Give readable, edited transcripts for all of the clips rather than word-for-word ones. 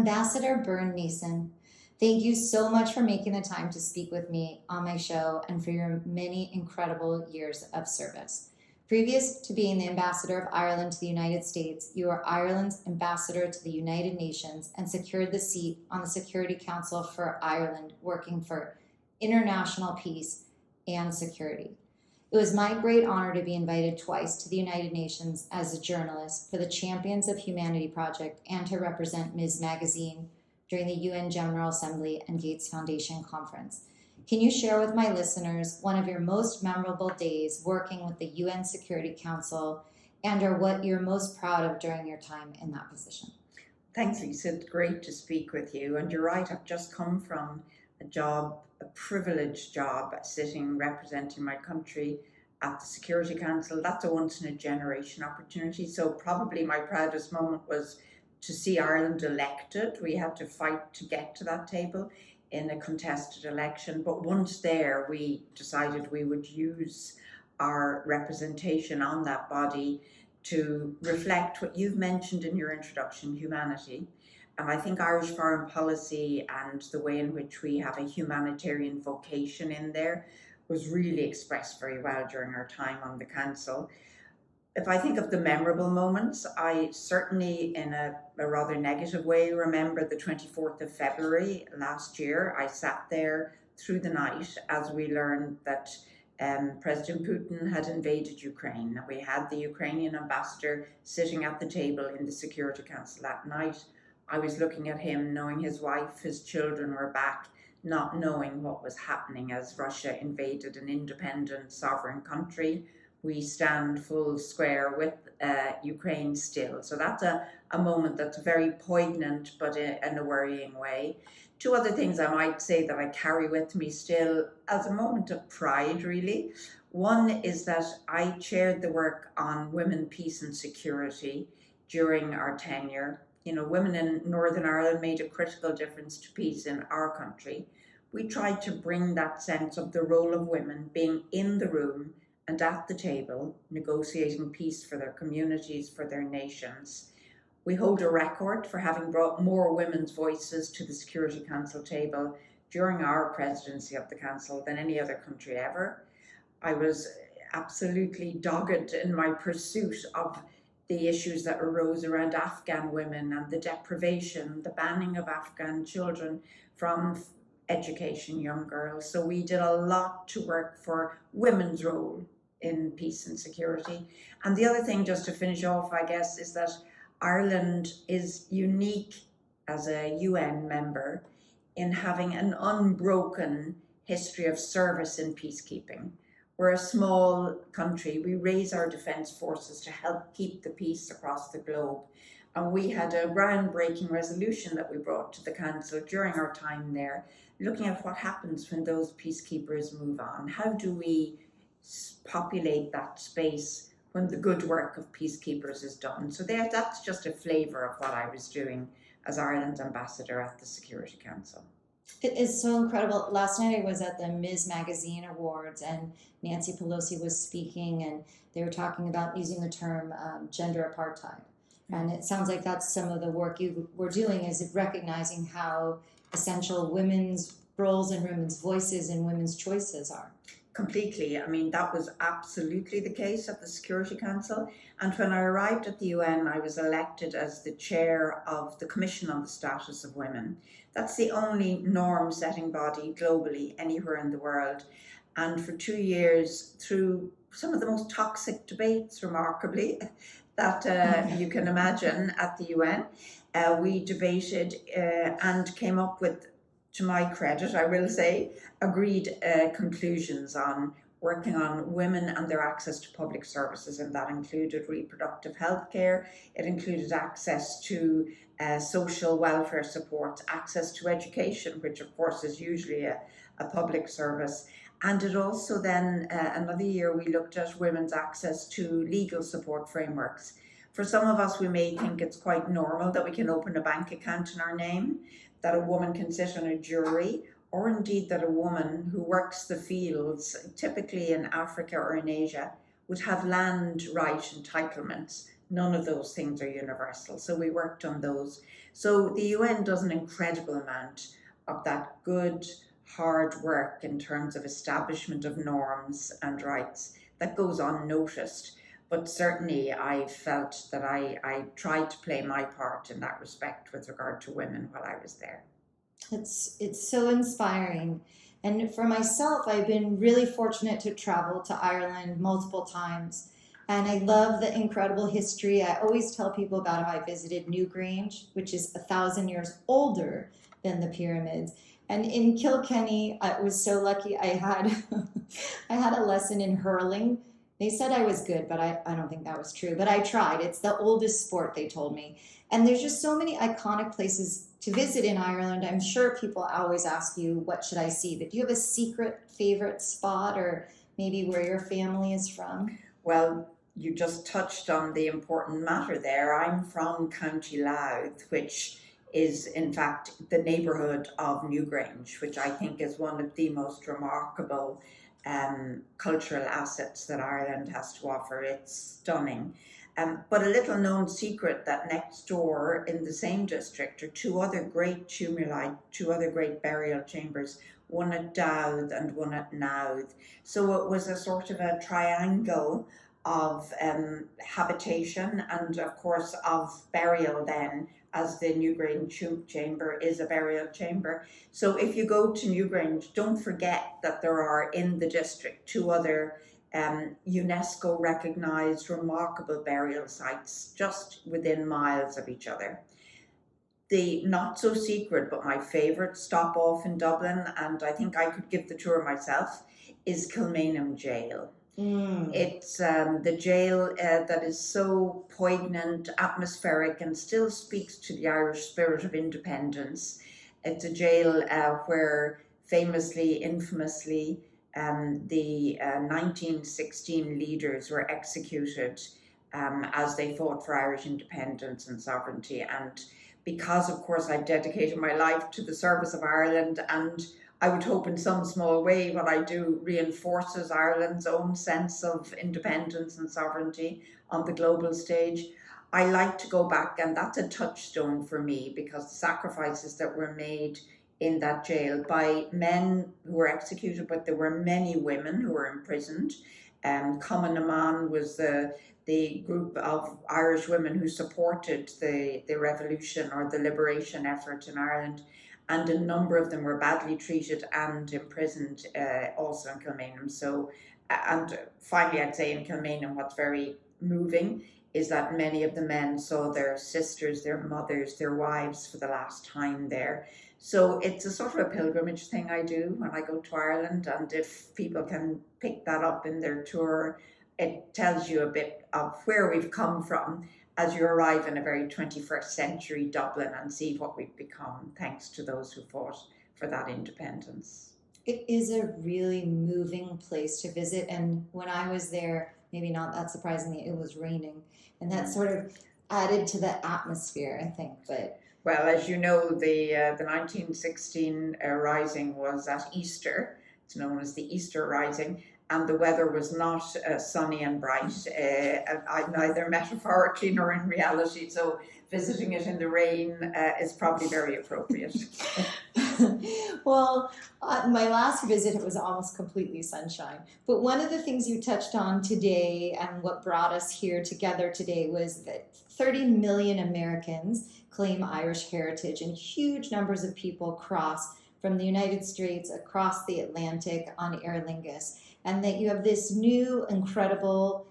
Ambassador Byrne Nason, thank you so much for making the time to speak with me on my show and for your many incredible years of service. Previous to being the Ambassador of Ireland to the United States, you were Ireland's Ambassador to the United Nations and secured the seat on the Security Council for Ireland, working for international peace and security. It was my great honor to be invited twice to the United Nations as a journalist for the Champions of Humanity project and to represent Ms. Magazine during the UN General Assembly and Gates Foundation Conference. Can you share with my listeners one of your most memorable days working with the UN Security Council and or what you're most proud of during your time in that position? Thanks, Lisa. It's great to speak with you. And you're right, I've just come from a privileged job, sitting representing my country at the Security Council. That's a once in a generation opportunity. So probably my proudest moment was to see Ireland elected. We had to fight to get to that table in a contested election. But once there, we decided we would use our representation on that body to reflect what you've mentioned in your introduction, humanity. And I think Irish foreign policy and the way in which we have a humanitarian vocation in there was really expressed very well during our time on the council. If I think of the memorable moments, I certainly, in a rather negative way, remember the 24th of February last year. I sat there through the night as we learned that President Putin had invaded Ukraine. We had the Ukrainian ambassador sitting at the table in the Security Council that night. I was looking at him, knowing his wife, his children were back, not knowing what was happening as Russia invaded an independent sovereign country. We stand full square with Ukraine still. So that's a moment that's very poignant, but in a worrying way. Two other things I might say that I carry with me still as a moment of pride, really. One is that I chaired the work on women, peace and security during our tenure. You know, women in Northern Ireland made a critical difference to peace in our country. We tried to bring that sense of the role of women being in the room and at the table, negotiating peace for their communities, for their nations. We hold a record for having brought more women's voices to the Security Council table during our presidency of the Council than any other country ever. I was absolutely dogged in my pursuit of the issues that arose around Afghan women and the deprivation, the banning of Afghan children from education, young girls. So we did a lot to work for women's role in peace and security. And the other thing, just to finish off, I guess, is that Ireland is unique as a UN member in having an unbroken history of service in peacekeeping. We're a small country. We raise our defence forces to help keep the peace across the globe. And we had a groundbreaking resolution that we brought to the Council during our time there, looking at what happens when those peacekeepers move on. How do we populate that space when the good work of peacekeepers is done? So that's just a flavour of what I was doing as Ireland's ambassador at the Security Council. It is so incredible. Last night I was at the Ms. Magazine Awards and Nancy Pelosi was speaking and they were talking about using the term gender apartheid. And it sounds like that's some of the work you were doing, is recognizing how essential women's roles and women's voices and women's choices are. Completely. I mean, that was absolutely the case at the Security Council. And when I arrived at the UN, I was elected as the chair of the Commission on the Status of Women. That's the only norm-setting body globally anywhere in the world. And for 2 years, through some of the most toxic debates, remarkably, that you can imagine at the UN, we debated and came up with, to my credit, I will say, agreed conclusions on working on women and their access to public services, and that included reproductive health care, it included access to social welfare support, access to education, which of course is usually a public service, and it also then, another year, we looked at women's access to legal support frameworks. For some of us, we may think it's quite normal that we can open a bank account in our name, that a woman can sit on a jury, or indeed that a woman who works the fields, typically in Africa or in Asia, would have land right entitlements None of those things are universal. So we worked on those. So the UN does an incredible amount of that good, hard work in terms of establishment of norms and rights that goes unnoticed. But certainly I felt that I tried to play my part in that respect with regard to women while I was there. It's so inspiring. And for myself, I've been really fortunate to travel to Ireland multiple times. And I love the incredible history. I always tell people about how I visited Newgrange, which is 1,000 years older than the pyramids. And in Kilkenny, I was so lucky. I had I had a lesson in hurling. They said I was good, but I don't think that was true. But I tried. It's the oldest sport, they told me. And there's just so many iconic places to visit in Ireland. I'm sure people always ask you, what should I see? But do you have a secret favorite spot, or maybe where your family is from? Well, you just touched on the important matter there. I'm from County Louth, which is in fact the neighbourhood of Newgrange, which I think is one of the most remarkable cultural assets that Ireland has to offer. It's stunning. But a little known secret that next door in the same district are two other great tumuli, two other great burial chambers, one at Dowth and one at Nowth. So it was a sort of a triangle of habitation and of course of burial then, as the Newgrange chamber is a burial chamber. So if you go to Newgrange, don't forget that there are in the district two other UNESCO recognised remarkable burial sites just within miles of each other. The not so secret, but my favourite stop off in Dublin, and I think I could give the tour myself, is Kilmainham Jail. It's the jail that is so poignant, atmospheric, and still speaks to the Irish spirit of independence. It's a jail where famously, infamously, the 1916 leaders were executed as they fought for Irish independence and sovereignty. And because, of course, I've dedicated my life to the service of Ireland, and I would hope in some small way what I do reinforces Ireland's own sense of independence and sovereignty on the global stage, I like to go back, and that's a touchstone for me, because the sacrifices that were made in that jail by men who were executed, but there were many women who were imprisoned. Cumann na mBan was the group of Irish women who supported the revolution or the liberation effort in Ireland, and a number of them were badly treated and imprisoned also in Kilmainham. So, and finally I'd say in Kilmainham what's very moving is that many of the men saw their sisters, their mothers, their wives for the last time there. So it's a sort of a pilgrimage thing I do when I go to Ireland, and if people can pick that up in their tour, it tells you a bit of where we've come from as you arrive in a very 21st century Dublin and see what we've become thanks to those who fought for that independence. It is a really moving place to visit, and when I was there, maybe not that surprisingly, it was raining, and that sort of added to the atmosphere, I think. But well, as you know, the 1916 rising was at Easter. It's known as the Easter Rising, and the weather was not sunny and bright, neither metaphorically nor in reality. So visiting it in the rain is probably very appropriate. Well, my last visit, it was almost completely sunshine. But one of the things you touched on today, and what brought us here together today, was that 30 million Americans claim Irish heritage, and huge numbers of people cross from the United States across the Atlantic on Aer Lingus, and that you have this new incredible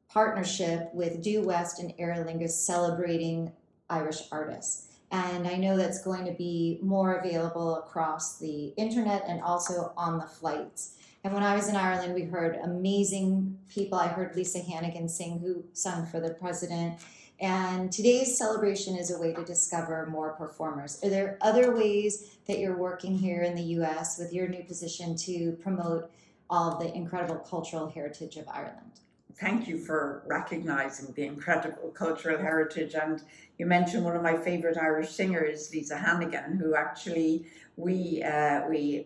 partnership with Due West and Aer Lingus celebrating Irish artists. And I know that's going to be more available across the internet and also on the flights. And when I was in Ireland, we heard amazing people. I heard Lisa Hannigan sing, who sung for the president. And today's celebration is a way to discover more performers. Are there other ways that you're working here in the U.S. with your new position to promote all of the incredible cultural heritage of Ireland? Thank you for recognizing the incredible cultural heritage. And you mentioned one of my favorite Irish singers, Lisa Hannigan, who actually we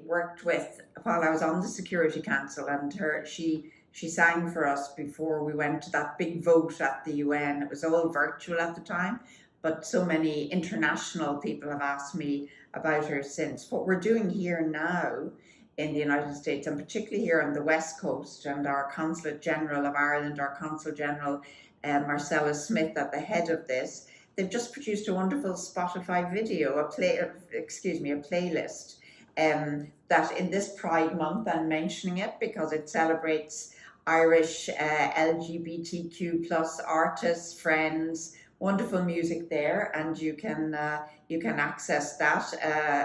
worked with while I was on the Security Council, and she She sang for us before we went to that big vote at the UN. It was all virtual at the time, but so many international people have asked me about her since. What we're doing here now in the United States, and particularly here on the West Coast, and our Consulate General of Ireland, our Consul General Marcella Smith at the head of this, they've just produced a wonderful Spotify video, a playlist that in this Pride Month, I'm mentioning it because it celebrates Irish LGBTQ plus artists, friends, wonderful music there, and you can access that,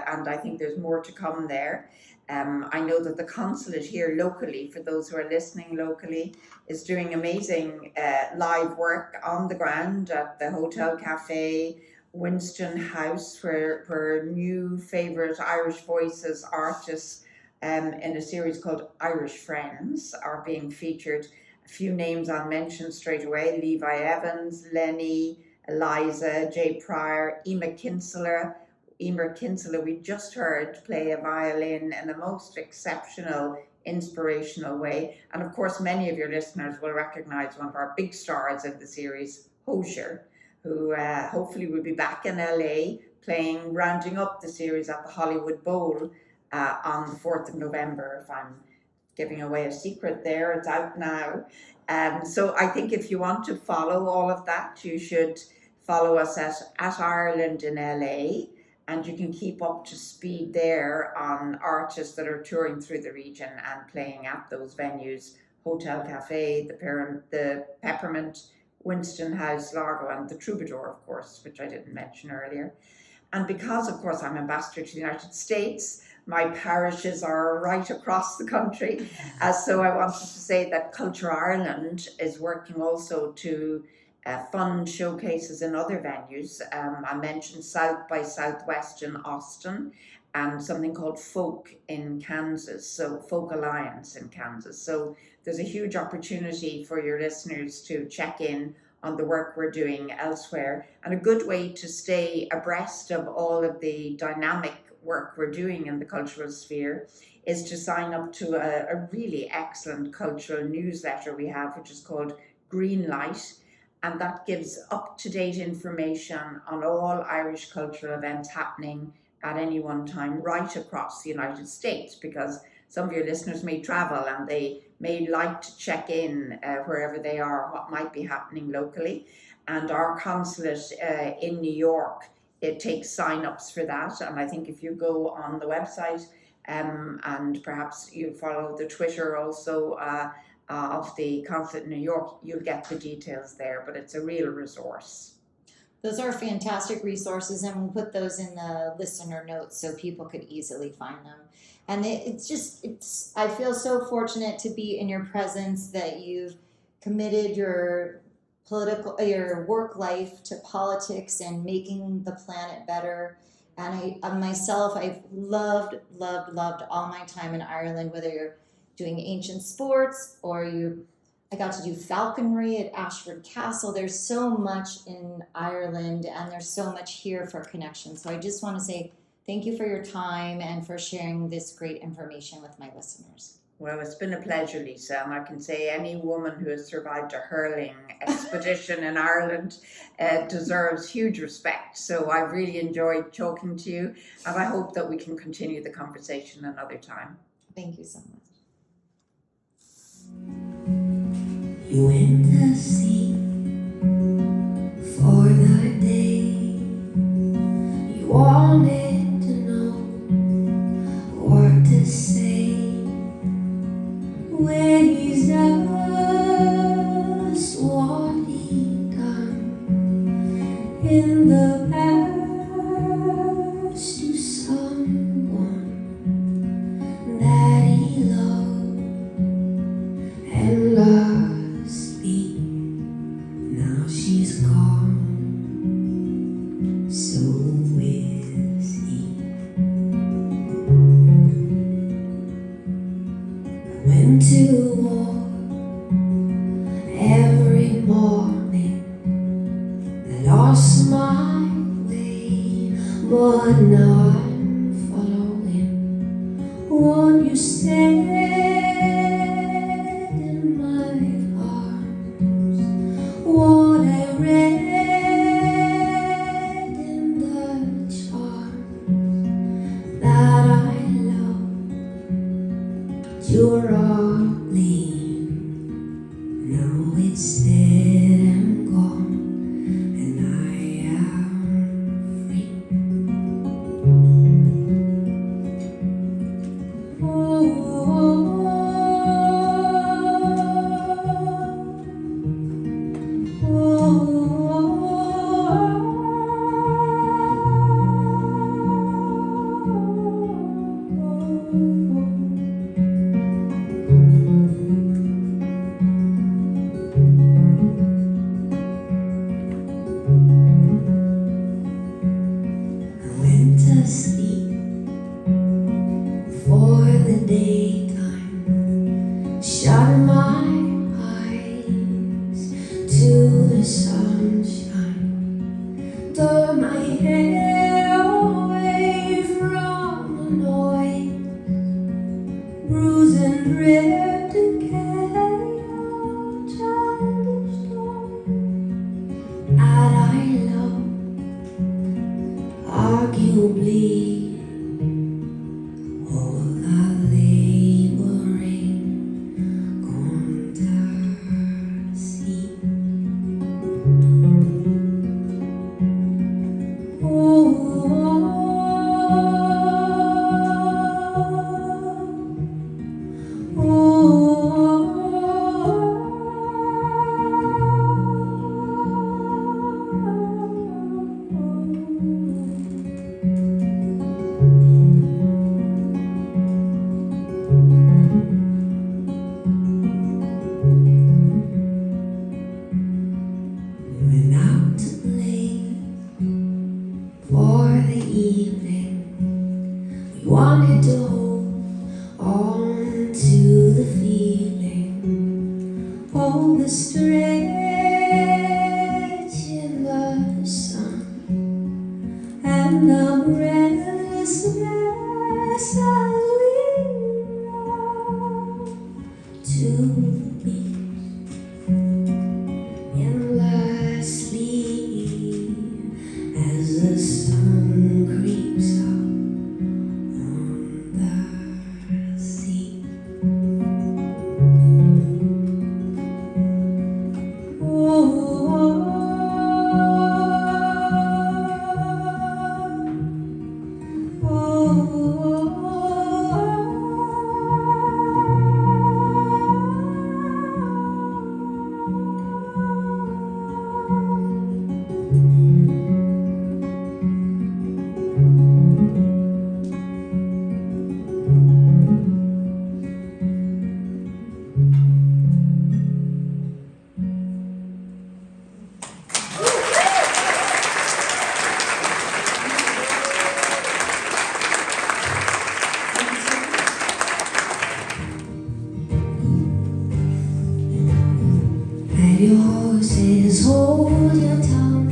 and I think there's more to come there. I know that the consulate here locally, for those who are listening locally, is doing amazing live work on the ground at the Hotel Cafe, Winston House, where new favourite Irish voices, artists in a series called Irish Friends are being featured. A few names I'll mention straight away: Levi Evans, Lenny, Eliza, Jay Pryor, Emer Kinsella, we just heard play a violin in the most exceptional, inspirational way. And of course, many of your listeners will recognise one of our big stars of the series, Hosier, who hopefully will be back in LA playing, rounding up the series at the Hollywood Bowl on the 4th of November. If I'm giving away a secret there, it's out now. So I think if you want to follow all of that, you should follow us at Ireland in LA, and you can keep up to speed there on artists that are touring through the region and playing at those venues: Hotel Cafe, the Peppermint, Winston House, Largo, and the Troubadour, of course, which I didn't mention earlier. And because, of course, I'm ambassador to the United States, my parishes are right across the country. So I wanted to say that Culture Ireland is working also to fund showcases in other venues. I mentioned South by Southwest in Austin, and something called Folk in Kansas, so Folk Alliance in Kansas. So there's a huge opportunity for your listeners to check in on the work we're doing elsewhere, and a good way to stay abreast of all of the dynamic work we're doing in the cultural sphere is to sign up to a really excellent cultural newsletter we have, which is called Greenlight. And that gives up-to-date information on all Irish cultural events happening at any one time right across the United States, because some of your listeners may travel and they may like to check in wherever they are, what might be happening locally. And our consulate in New York, it takes sign-ups for that. And I think if you go on the website and perhaps you follow the Twitter also of the consulate in New York, you'll get the details there, but it's a real resource. Those are fantastic resources, and we'll put those in the listener notes so people could easily find them. And I feel so fortunate to be in your presence, that you've committed your work life to politics and making the planet better. And I've loved all my time in Ireland, whether you're doing ancient sports or I got to do falconry at Ashford Castle. There's so much in Ireland, and there's so much here for connection. So I just want to say thank you for your time and for sharing this great information with my listeners. Well, it's been a pleasure, Lisa, and I can say any woman who has survived a hurling expedition in Ireland deserves huge respect. So I've really enjoyed talking to you, and I hope that we can continue the conversation another time. Thank you so much. You intercede for the day you wanted to know what to say when he's just what he done in the past to someone that he loved and lost me. Now she's gone, so is he. I went to war every morning. I lost my way, but now I'm following what you said in rock gleam. Now it's dead and gone, and I am free. I went to sleep for the daytime, shut my eyes to the sunshine, turn my hair away from the noise, bruise and drift and carry on childish toys. Had I loved, arguably, all that laboring gone to seed. We went out to play for the evening. We wanted to hold on to the feeling, hold the stretch in the sun, and the restlessness as we run to the beach. Endlessly as the sun creeps up on the sea. Ride your horses, hold your tongue,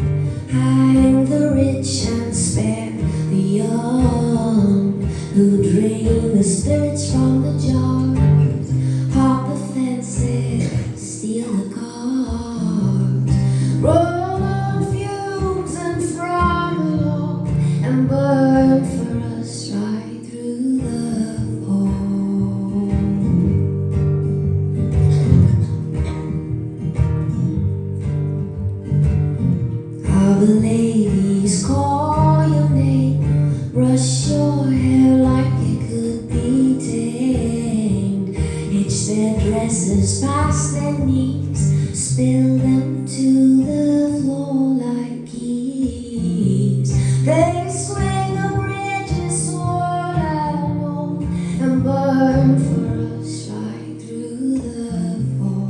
hang the rich and spare the young, who drain the spirits from the jars, hop the fences, steal the cars, roll on fumes and from along, and burn for us right through the fall. How the ladies call your name, brush your hair like it could be tamed, hitch their dresses past their knees, spill them to the floor like keys. They swing the bridges sword and old, and burn for us right through the fall.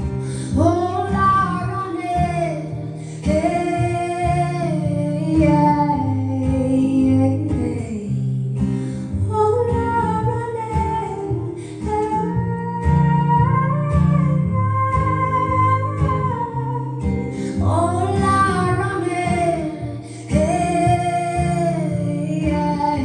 Oh, Lord, on it, hey, yeah, hey. Oh, Lord, on it, hey. Oh, Lord, on it, hey, yeah,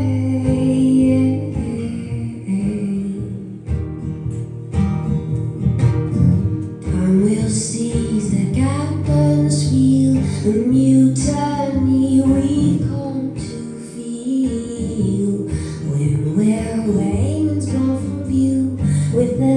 time will seize the captain's wheel, the mutiny we've come to feel, when we're Wayman's gone from view with the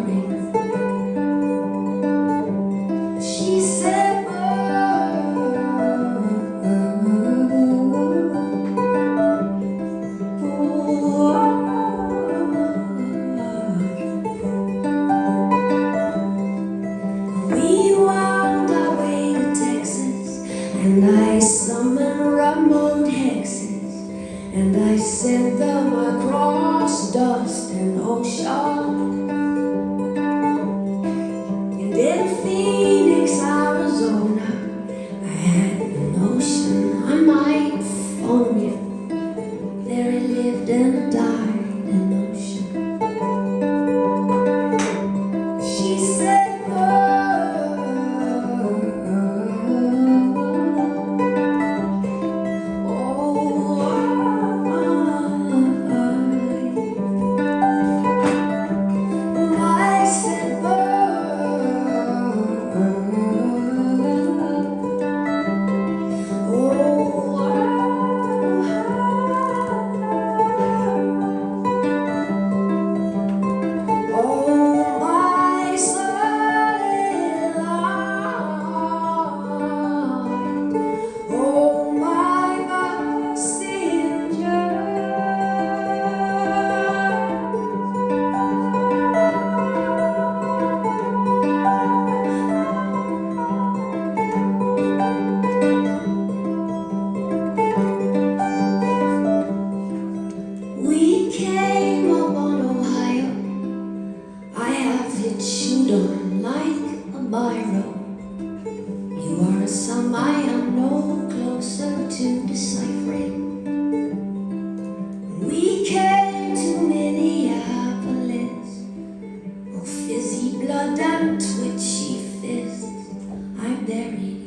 whispering. She said, we wound our way to Texas, and I summoned remote hexes, and I sent them across dust and ocean. And in Phoenix, Arizona, I had a notion I might phone you. There he lived and died in ocean. She said, we came up on Ohio. I have hit shoot on like a biro. You are a sum I am no closer to deciphering. We came to Minneapolis. Oh, fizzy blood and twitchy fists. I buried